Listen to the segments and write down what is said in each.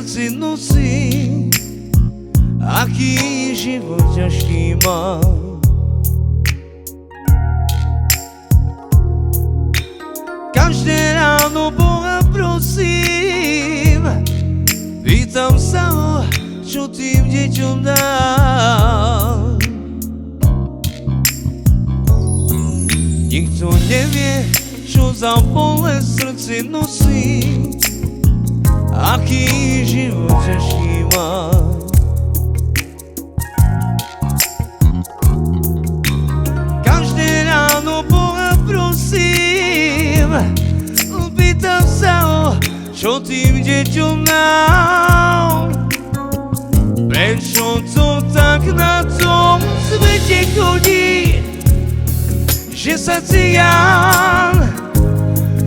srdci nosí, aký život ťažký mám. Každé ráno Boha prosím, pýtam sa ho, čo tým deťom dám. Nikto nevie, čo za bolesť v srdci nosí, aký život ťažký mám. Každé ráno Boha prosím, pýtam sa ho, čo tým deťom dám. Prečo to tak na tom svete chodí, že sa cigán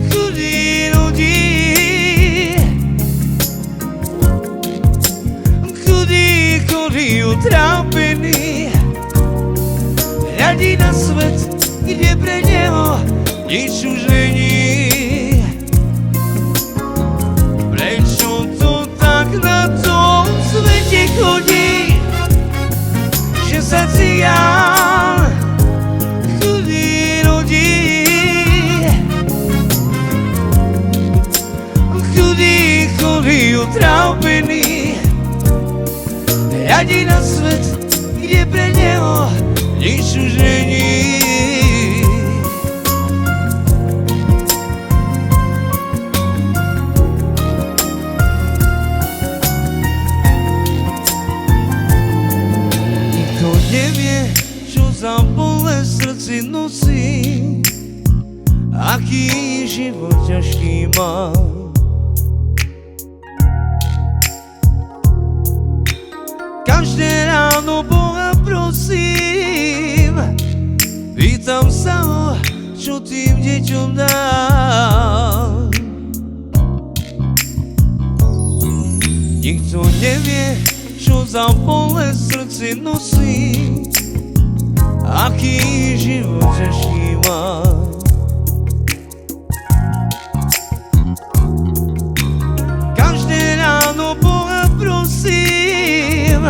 chudý ľudí, chudý utrápený, hľadí na svet, kde pre neho nič už není. Prečo to tak na tom svete chodí, že sa cigán chudý ľudí, chudý utrápený, hľadí na svet, kde pre neho nič už není. Nikto nevie, čo za bolesť v srdci nosí, aký život ťažký mám. Každé ráno Boha prosím, pýtam sa ho, čo tým deťom dám. Nikto nevie, čo za bolesť v srdci nosí, aký život ťažký mám. Každé ráno Boha prosím,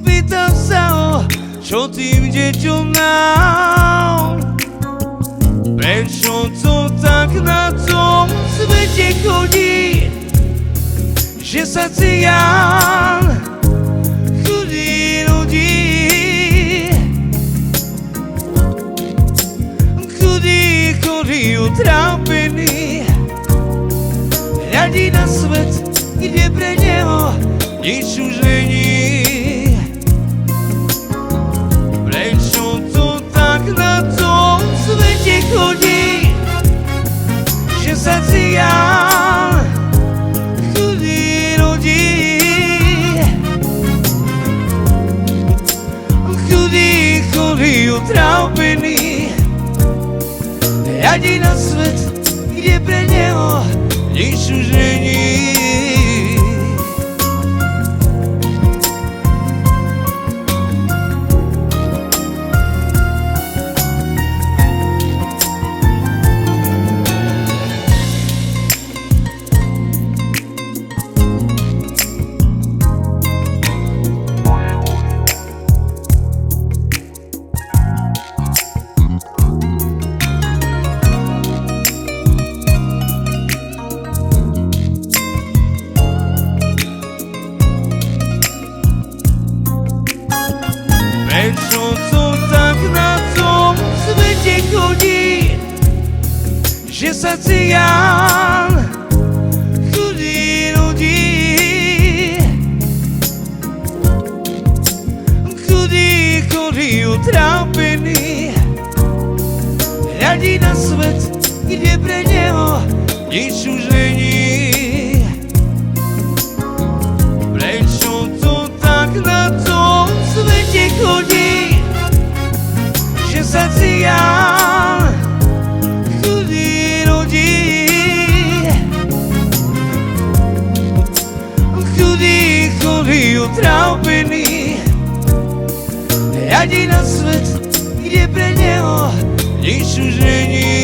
pýtam sa ho, čo tým deťom dám. Prečo to tak na tom svete chodí, že sa cigán chudý ľudí, chudý utrápený, hľadí na svet, kde pre neho nič už není. Prečo to tak na tom svete chodí, že sa cigán chudý ľudí, chudý utrápený, hľadí na svet, kde pre neho nič už není. Prečo to tak na tom svete chodí, že sa cigán chudý ľudí, chudý utrápený, hľadí na svet, kde pre neho nič už není. Prečo to tak na tom svete chodí, že sa cigán chudý ľudí, chudý utrápený, hľadí na svet, kde pre neho nič už není.